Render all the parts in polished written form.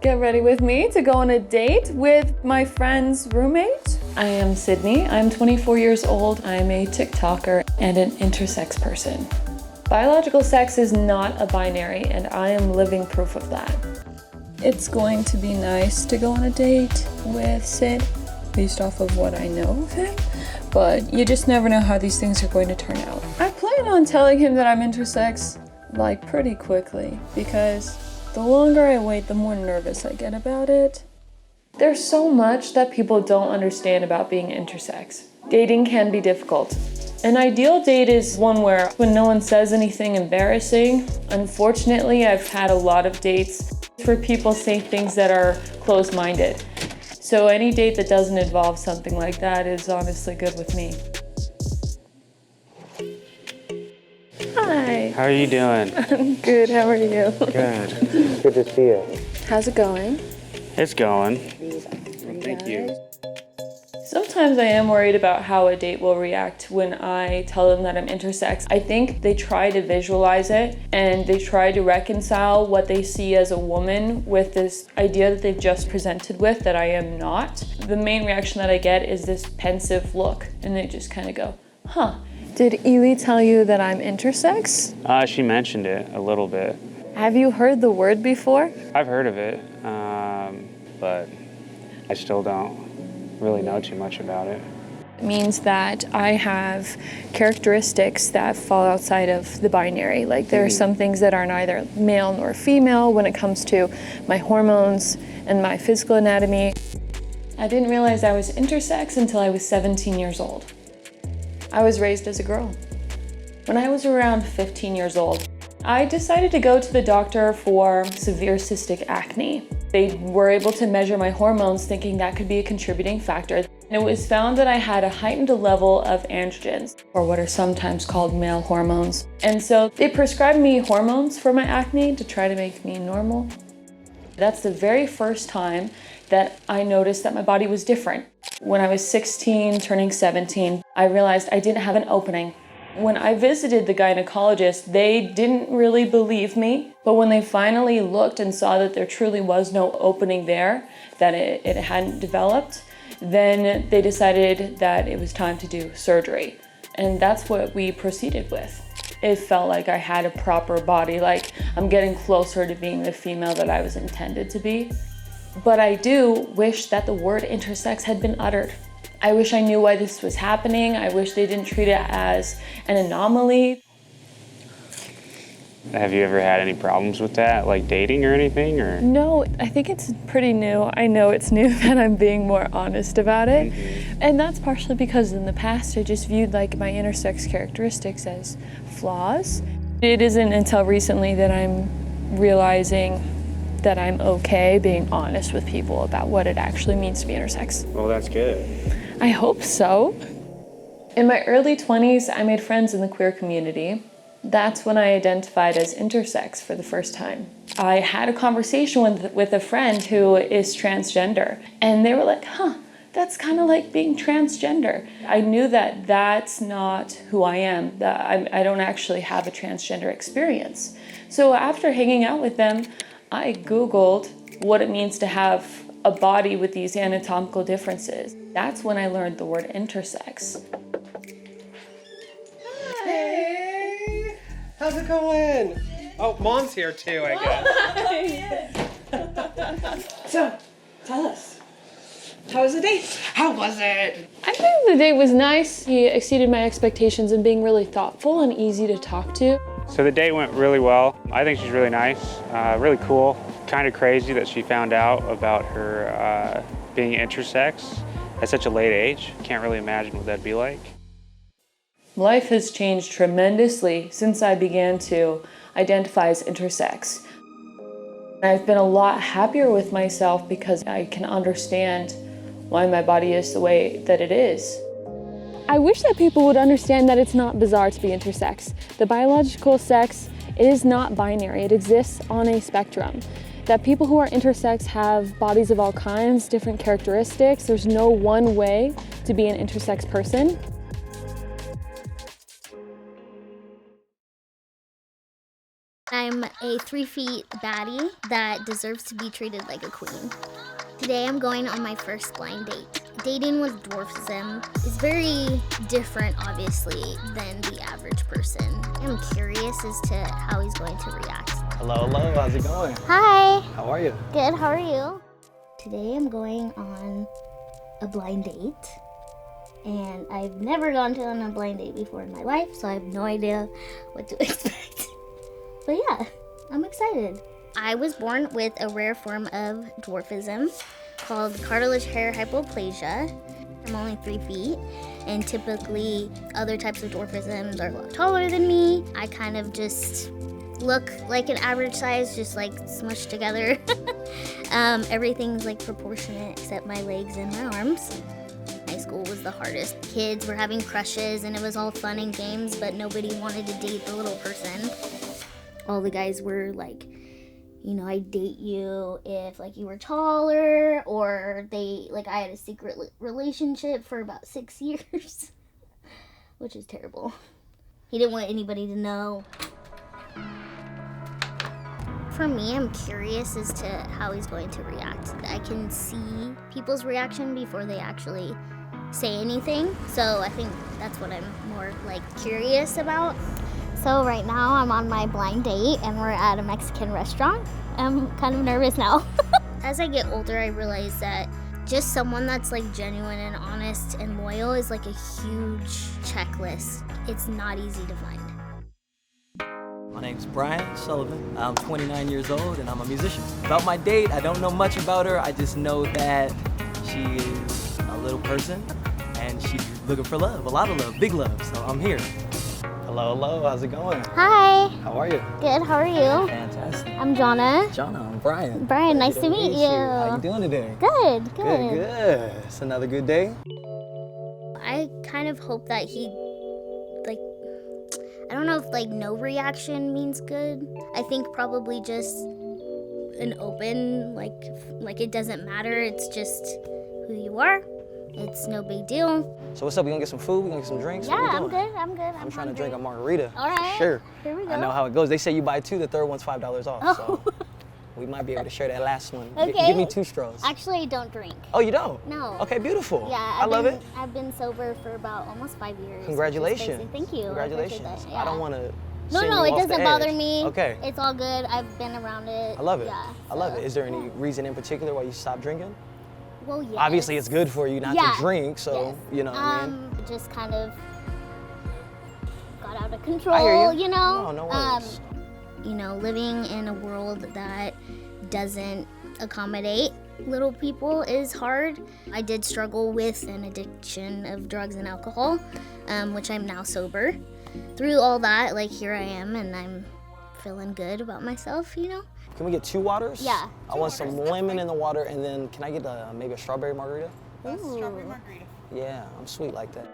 Get ready with me to go on a date with my friend's roommate. I am Sydney. I'm 24 years old. I'm a TikToker and an intersex person. Biological sex is not a binary, and I am living proof of that. It's going to be nice to go on a date with Sid, based off of what I know of him, but you just never know how these things are going to turn out. I plan on telling him that I'm intersex, like, pretty quickly, because the longer I wait, the more nervous I get about it. There's so much that people don't understand about being intersex. Dating can be difficult. An ideal date is one where when no one says anything embarrassing. Unfortunately, I've had a lot of dates where people say things that are closed-minded. So any date that doesn't involve something like that is honestly good with me. Hi. How are you doing? I'm good, how are you? Good. Good to see you. How's it going? It's going. Thank you. Sometimes I am worried about how a date will react when I tell them that I'm intersex. I think they try to visualize it and they try to reconcile what they see as a woman with this idea that they've just presented with that I am not. The main reaction that I get is this pensive look, and they just kind of go, huh. Did Ely tell you that I'm intersex? She mentioned it a little bit. Have you heard the word before? I've heard of it, but I still don't really know too much about it. It means that I have characteristics that fall outside of the binary. Like there are some things that are neither male nor female when it comes to my hormones and my physical anatomy. I didn't realize I was intersex until I was 17 years old. I was raised as a girl. When I was around 15 years old, I decided to go to the doctor for severe cystic acne. They were able to measure my hormones, thinking that could be a contributing factor. And it was found that I had a heightened level of androgens, or what are sometimes called male hormones. And so they prescribed me hormones for my acne to try to make me normal. That's the very first time that I noticed that my body was different. When I was 16, turning 17, I realized I didn't have an opening. When I visited the gynecologist, they didn't really believe me, but when they finally looked and saw that there truly was no opening there, that it hadn't developed, then they decided that it was time to do surgery. And that's what we proceeded with. It felt like I had a proper body, like I'm getting closer to being the female that I was intended to be. But I do wish that the word intersex had been uttered. I wish I knew why this was happening. I wish they didn't treat it as an anomaly. Have you ever had any problems with that, like dating or anything? Or? No, I think it's pretty new. I know it's new that I'm being more honest about it. And that's partially because in the past I just viewed like my intersex characteristics as flaws. It isn't until recently that I'm realizing that I'm okay being honest with people about what it actually means to be intersex. Well, that's good. I hope so. In my early 20s, I made friends in the queer community. That's when I identified as intersex for the first time. I had a conversation with a friend who is transgender, and they were like, huh, that's kind of like being transgender. I knew that that's not who I am, that I don't actually have a transgender experience. So after hanging out with them, I Googled what it means to have a body with these anatomical differences. That's when I learned the word intersex. Hey! How's it going? Oh, Mom's here too, I guess. So, tell us. How was the date? How was it? I think the date was nice. He exceeded my expectations in being really thoughtful and easy to talk to. So the date went really well. I think she's really nice, really cool. Kind of crazy that she found out about her being intersex at such a late age. Can't really imagine what that'd be like. Life has changed tremendously since I began to identify as intersex. I've been a lot happier with myself because I can understand why my body is the way that it is. I wish that people would understand that it's not bizarre to be intersex. The biological sex is not binary. It exists on a spectrum. That people who are intersex have bodies of all kinds, different characteristics. There's no one way to be an intersex person. I'm a 3 feet baddie that deserves to be treated like a queen. Today I'm going on my first blind date. Dating with dwarfism is very different, obviously, than the average person. I'm curious as to how he's going to react. Hello, how's it going? Hi. How are you? Good, how are you? Today I'm going on a blind date. And I've never gone on a blind date before in my life, so I have no idea what to expect. But yeah, I'm excited. I was born with a rare form of dwarfism called cartilage hair hypoplasia. I'm only 3 feet, and typically other types of dwarfisms are a lot taller than me. I kind of just look like an average size, just like smushed together. Everything's like proportionate except my legs and my arms. High school was the hardest. Kids were having crushes and it was all fun and games, but nobody wanted to date the little person. All the guys were like, you know, I'd date you if like you were taller, or I had a secret relationship for about 6 years, which is terrible. He didn't want anybody to know. For me, I'm curious as to how he's going to react. I can see people's reaction before they actually say anything, so I think that's what I'm more like curious about. So right now I'm on my blind date and we're at a Mexican restaurant. I'm kind of nervous now. As I get older, I realize that just someone that's like genuine and honest and loyal is like a huge checklist. It's not easy to find. My name's Brian Sullivan. I'm 29 years old and I'm a musician. About my date, I don't know much about her. I just know that she is a little person and she's looking for love, a lot of love, big love, so I'm here. Hello, how's it going? Hi. How are you? Good, how are you? Fantastic. I'm Jonna. Jonna, I'm Brian. Brian, nice to meet you. How you doing today? Good. Good. It's another good day. I kind of hope that he, like, I don't know if like no reaction means good. I think probably just an open, like it doesn't matter. It's just who you are. It's no big deal. So what's up? We gonna get some food? We gonna get some drinks? Yeah, What we I'm doing? good. I'm good. I'm trying to drink a margarita. All right. Sure. Here we go. I know how it goes. They say you buy two, the third one's $5 off. Oh. So we might be able to share that last one. Okay. Give me 2 straws. Actually, I don't drink. Oh, you don't? No. Okay, beautiful. Yeah, I love it. I've been sober for about almost 5 years. which is Congratulations. crazy. Thank you. Congratulations. I appreciate that. I don't want to. No, it doesn't bother me. Okay. It's all good. I've been around it. I love it. Yeah. I love it. Is there any reason in particular why you stopped drinking? Well, yes. Obviously, it's good for you not to drink, so Yes. you know what I mean. Just kind of got out of control. I hear you. You know. No worries. You know, living in a world that doesn't accommodate little people is hard. I did struggle with an addiction of drugs and alcohol, which I'm now sober. Through all that, like here I am, and I'm feeling good about myself, you know? Can we get 2 waters? Yeah. I want some lemon in the water, and then can I get maybe a strawberry margarita? Strawberry margarita. Yeah, I'm sweet like that.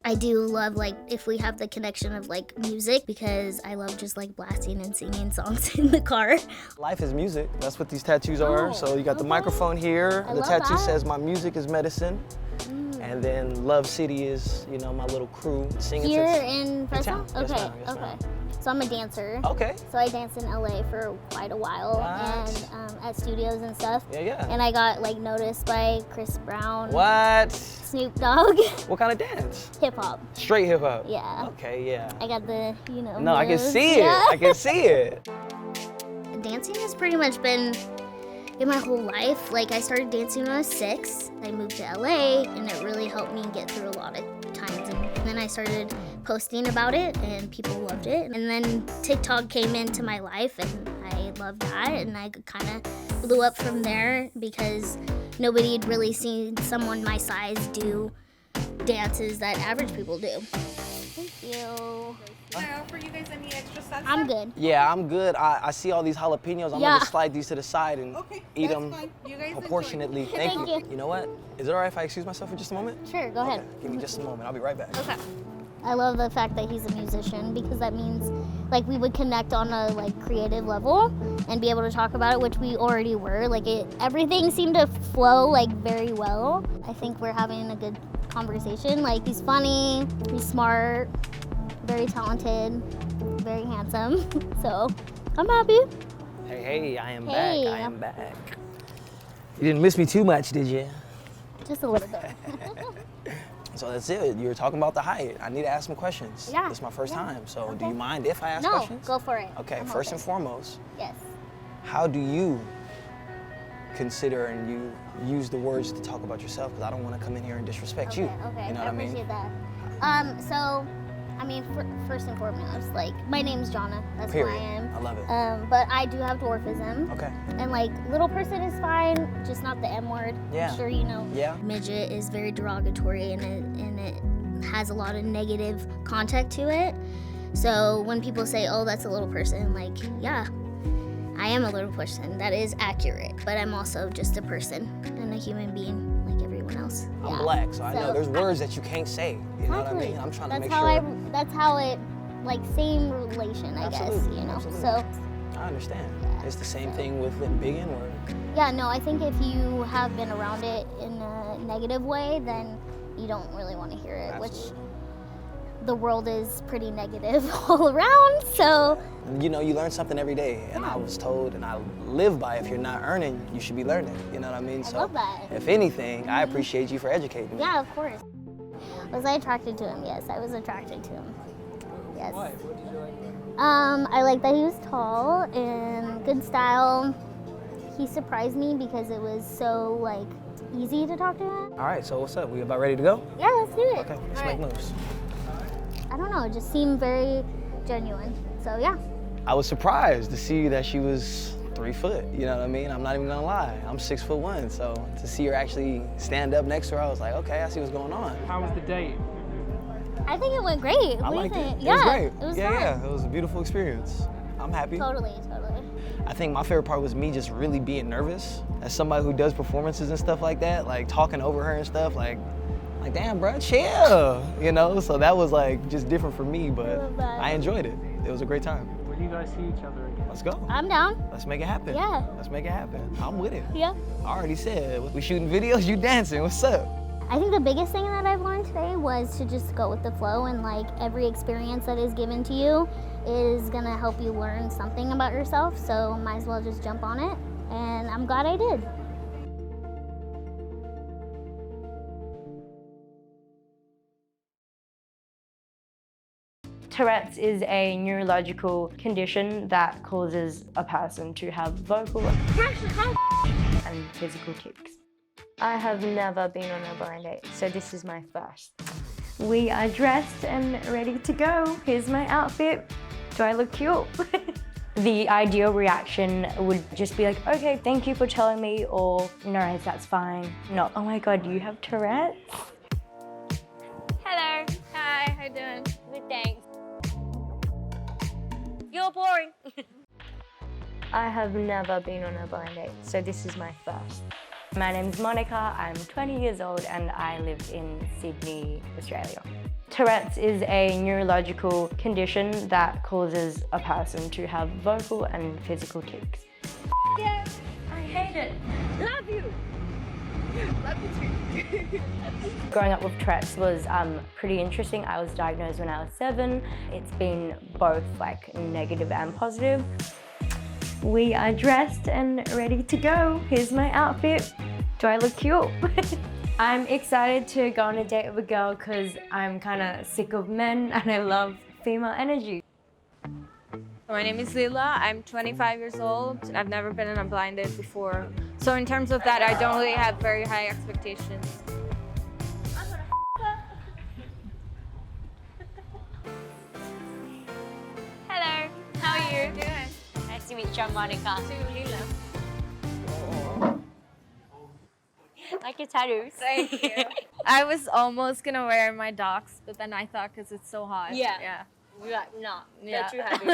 I do love, like, if we have the connection of, like, music, because I love just, like, blasting and singing songs in the car. Life is music. That's what these tattoos are. So you got the microphone here. I The love tattoo that. says my music is medicine. And then Love City is, you know, my little crew singing. Here in Fresno? town. Yes, Okay, ma'am. Yes, okay. ma'am. So I'm a dancer. Okay. So I danced in LA for quite a while, What? and at studios and stuff. Yeah. And I got, like, noticed by Chris Brown. What? Snoop Dogg. What kind of dance? Hip hop. Straight hip hop. Yeah. Okay, yeah. I got the, you know. No, I can moves. see it. Yeah. I can see it. Dancing has pretty much been in my whole life. Like, I started dancing when I was 6. I moved to LA, and it really helped me get through a lot of times. And then I started posting about it, and people loved it. And then TikTok came into my life, and I loved that. And I kind of blew up from there because nobody had really seen someone my size do dances that average people do. Thank you. Can I offer you guys any extra salsa? I'm good. Yeah, I'm good. I see all these jalapenos. I'm Yeah. gonna just slide these to the side and Okay, eat that's them fine. You guys enjoy. proportionately. Thank Thank you. you. You know what? Is it all right if I excuse myself for just a moment? Sure, go ahead. Okay, give me just a moment. I'll be right back. Okay. I love the fact that he's a musician because that means like we would connect on a like creative level and be able to talk about it, which we already were. Like everything seemed to flow like very well. I think we're having a good conversation. Like he's funny, he's smart, very talented. very handsome. So I'm happy. Hey, I am Hey. back. I am back. You didn't miss me too much, did you? Just a little bit. So that's it. You were talking about the height. I need to ask some questions. Yeah. This is my first Yeah. time. So do Okay. you mind if I ask No, questions? go for it. Okay, I'm first and open. foremost, Yes. how do you consider and you use the words to talk about yourself? Because I don't want to come in here and disrespect you. Okay. You know I what I mean? appreciate that. First and foremost, like, my name's Jonna. That's who I Period. am. I love it. But I do have dwarfism. Okay. And like, little person is fine, just not the M word. Yeah. I'm sure you know. Yeah. Midget is very derogatory and it has a lot of negative context to it. So when people say, oh, that's a little person, like, yeah, I am a little person. That is accurate. But I'm also just a person and a human being like everyone else. I'm Yeah. black, so I know there's I- words that you can't say. You know what I Exactly. mean? I'm trying to That's make how sure. that's how it, like, same relation, I guess, Absolutely, you know. absolutely. So I understand. Yeah, It's the same so- thing with the big N word. yeah, no, I think if you have been around it in a negative way, then you don't really want to hear it, Absolutely. which the world is pretty negative all around. So You know, you learn something every day, and I was told, and I live by, if you're not earning, you should be learning. You know what I mean? I love that. If anything, I appreciate you for educating me. yeah, of course. Was I attracted to him? Yes, I was attracted to him. Yes. What did you like? I like that he was tall and good style. He surprised me because it was so, like, easy to talk to him. All right, so what's up? We about ready to go? Yeah, let's do it. Okay, let's All make right. moves. I don't know, it just seemed very genuine. So yeah. I was surprised to see that she was 3 foot. You know what I mean? I'm not even gonna lie. I'm 6'1", so to see her actually stand up next to her, I was like, okay, I see what's going on. How was the date? I think it went great. I What do you liked it. think? It Yeah, was great. it was yeah, fun. yeah, it was a beautiful experience. I'm happy. Totally. I think my favorite part was me just really being nervous. As somebody who does performances and stuff like that, like talking over her and stuff, like damn, bro, chill, you know? So that was like just different for me, but love that. I enjoyed it. It was a great time. When you guys see each other again? Let's go. I'm down. Let's make it happen. Yeah. Let's make it happen. I'm with it. Yeah. I already said, we shooting videos, you dancing, what's up? I think the biggest thing that I've learned today was to just go with the flow, and like every experience that is given to you is gonna help you learn something about yourself. So might as well just jump on it. And I'm glad I did. Tourette's is a neurological condition that causes a person to have vocal and physical tics. I have never been on a blind date, so this is my first. We are dressed and ready to go. Here's my outfit. Do I look cute? The ideal reaction would just be like, okay, thank you for telling me, or no, that's fine. Not, oh my God, you have Tourette's? Hello. Hi, how you doing? Good, thanks. You're boring. I have never been on a blind date, so this is my first. My name's Monica, I'm 20 years old and I live in Sydney, Australia. Tourette's is a neurological condition that causes a person to have vocal and physical tics. Yeah, I hate it. Love you. Love you too. Growing up with Tourette's was pretty interesting. I was diagnosed when I was 7. It's been both like negative and positive. We are dressed and ready to go. Here's my outfit. Do I look cute? I'm excited to go on a date with a girl because I'm kind of sick of men and I love female energy. My name is Leela. I'm 25 years old. I've never been on a blind date before. So in terms of that, I don't really have very high expectations. Hello. How are you? Good. Nice to meet you, Monica. To Leela. Like your tattoos. Thank you. I was almost gonna wear my docs, but then I thought because it's so hot. Yeah. Yeah. You're like, no, Yeah. they're too heavy.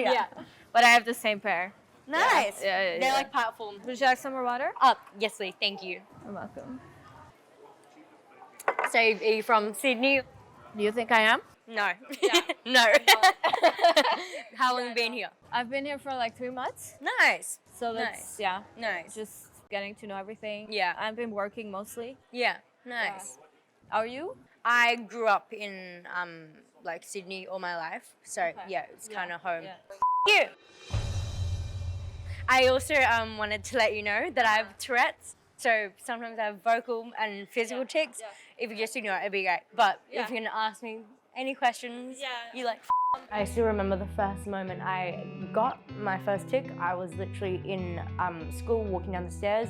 yeah. Yeah. But I have the same pair. Nice. Yeah. They're like powerful. Would you like some more water? Yes, please. Thank you. You're welcome. So, are you from Sydney? Do you think I am? No. Yeah. No. How long have you been here? I've been here for like 3 months. Nice. So that's, Nice. yeah, Nice. just getting to know everything. Yeah. I've been working mostly. Yeah. Nice. How are you? I grew up in like Sydney all my life. So yeah, it's kind of home. Yeah. You. I also wanted to let you know that I have Tourette's. So sometimes I have vocal and physical tics. Yeah. If you just ignore it, it'd be great. But if you're gonna ask me any questions, you like. I still remember the first moment I got my first tic. I was literally in school walking down the stairs,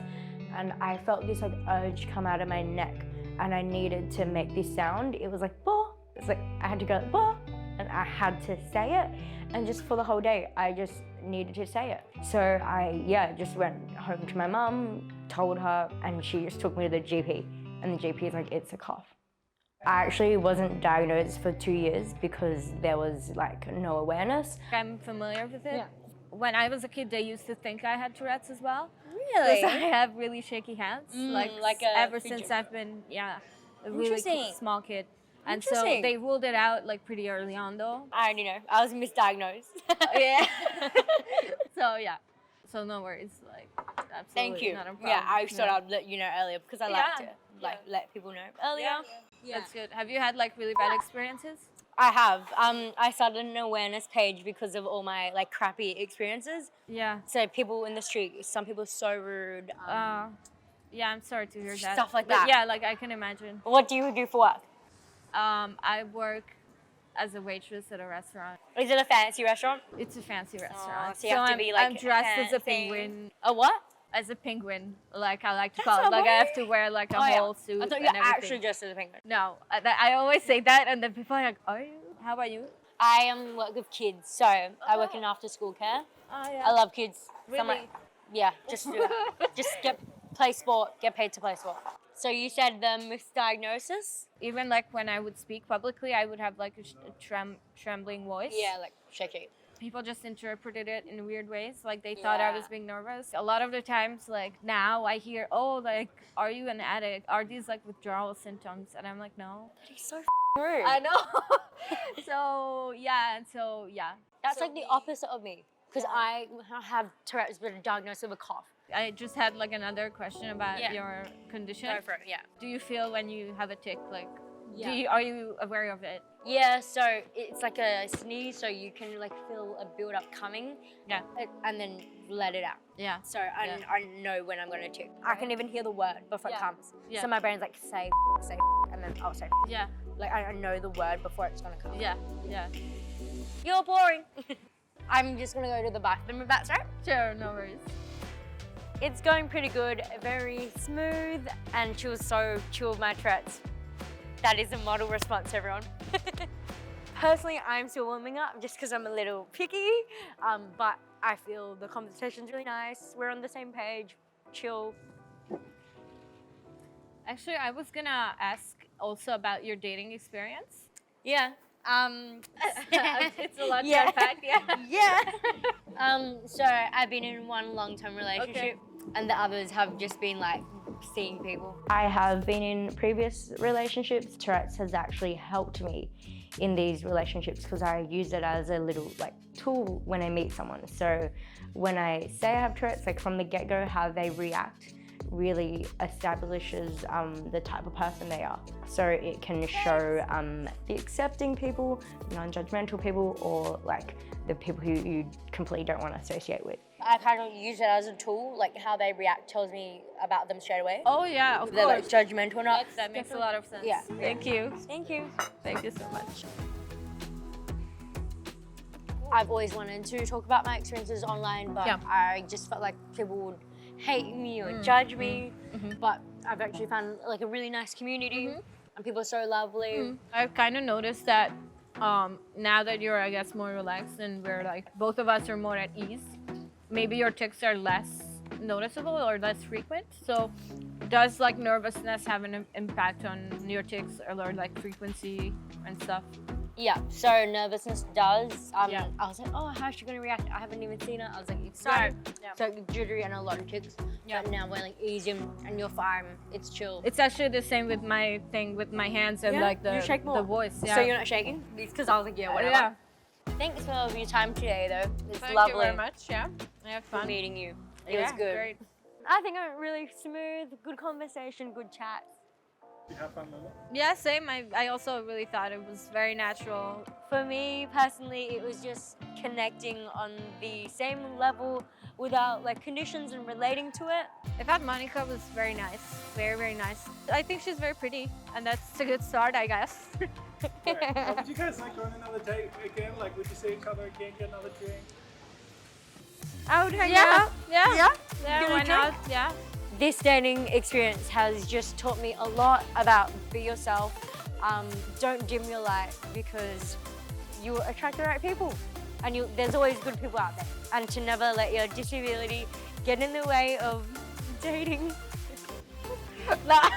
and I felt this like urge come out of my neck, and I needed to make this sound. It was like bah. It's like I had to go like bah, and I had to say it. And just for the whole day, I just needed to say it. So I just went home to my mum, told her, and she just took me to the GP. And the GP is like, it's a cough. I actually wasn't diagnosed for 2 years because there was like no awareness. I'm familiar with it. Yeah. When I was a kid, they used to think I had Tourette's as well. Really? Because I have really shaky hands. like a ever creature. since I've been, a really Interesting. small kid. And so Interesting. they ruled it out like pretty early on though. I already know. I was misdiagnosed. Yeah. So no worries. Like, absolutely Thank you. not a problem. Yeah, I thought I'd let you know earlier because I like to let people know earlier. Yeah. That's good. Have you had like really bad experiences? I have. I started an awareness page because of all my like crappy experiences. Yeah. So people in the street, some people are so rude. Yeah, I'm sorry to hear that. Stuff like But that. yeah, like I can imagine. What do you do for work? I work as a waitress at a restaurant. Is it a fancy restaurant? It's a fancy restaurant. So you have to be like I'm dressed as a fancy. penguin. A what? As a penguin, like I like to That's call it. Like I have so to wear like a Oh, yeah. whole suit. I thought and you were everything. actually dressed as a penguin. No, I always say that, and then people are like, "Are you? How about you?" I work with kids, so I work in after school care. Oh yeah. I love kids. So I'm Really? like, yeah, just do that. Just play sport, get paid to play sport. So you said the misdiagnosis? Even like when I would speak publicly, I would have like a trembling voice. Yeah, like shaky. People just interpreted it in weird ways. Like they thought I was being nervous. A lot of the times, like now I hear, "Oh, like, are you an addict? Are these like withdrawal symptoms?" And I'm like, "No." He's so rude. I know. so yeah. That's like the opposite of me. Because I have Tourette's, but diagnosed with a cough. I just had like another question about your condition. Go for it, yeah. Do you feel when you have a tic, like, Yeah. are you aware of it? Yeah, so it's like a sneeze, so you can like feel a build-up coming. Yeah. And then let it out. Yeah. So I know when I'm gonna tic. I can even hear the word before it comes. Yeah. So my brain's like, say, and then I'll say. Yeah. Like I know the word before it's gonna come. Yeah. Yeah. You're boring. I'm just gonna go to the bathroom if that's right. Sure, no worries. It's going pretty good, very smooth, and she was so chill with my Tourette's. That is a model response, everyone. Personally, I'm still warming up just because I'm a little picky, but I feel the conversation's really nice. We're on the same page, chill. Actually, I was gonna ask also about your dating experience. Yeah. It's a lot to unpack, So I've been in one long-term relationship, and the others have just been like seeing people. I have been in previous relationships. Tourette's has actually helped me in these relationships because I use it as a little like tool when I meet someone. So when I say I have Tourette's, like from the get-go, how they react really establishes the type of person they are. So it can show the accepting people, non-judgmental people, or like the people who you completely don't want to associate with. I kind of use it as a tool, like how they react tells me about them straight away. Oh yeah, of They're like course. judgmental or not. That makes a lot of sense. Yeah. Thank you. Thank you. Thank you so much. I've always wanted to talk about my experiences online, but I just felt like people would hate me or judge me. But I've actually found like a really nice community, and people are so lovely. I've kind of noticed that now that you're, I guess, more relaxed and we're like, both of us are more at ease, maybe your tics are less noticeable or less frequent. So does like nervousness have an impact on your tics or like frequency and stuff? Yeah, so nervousness does. I was like, oh, how's she gonna react? I haven't even seen her. I was like, excited. So jittery and a lot of tics. But now we're like easy and you're fine. It's chill. It's actually the same with my thing with my hands and like you shake more. the voice. Yeah. So you're not shaking? Because I was like, yeah, whatever. Yeah. Thanks for your time today, though. It's Thank lovely. you very much. Yeah, I had fun meeting you. It was good. Great. I think I went really smooth, good conversation, good chat. You have fun with it? Yeah, same. I also really thought it was very natural. For me personally, it was just connecting on the same level without like conditions and relating to it. I thought Monica was very nice, very, very nice. I think she's very pretty, and that's a good start, I guess. Right. Would you guys like go on another date again? Like, would you see each other again, get another drink? I would hang out. Yeah. Yeah? Yeah, Get a why drink? not? Yeah. This dating experience has just taught me a lot about be yourself. Don't dim your light because you attract the right people, and there's always good people out there. And to never let your disability get in the way of dating. Nah.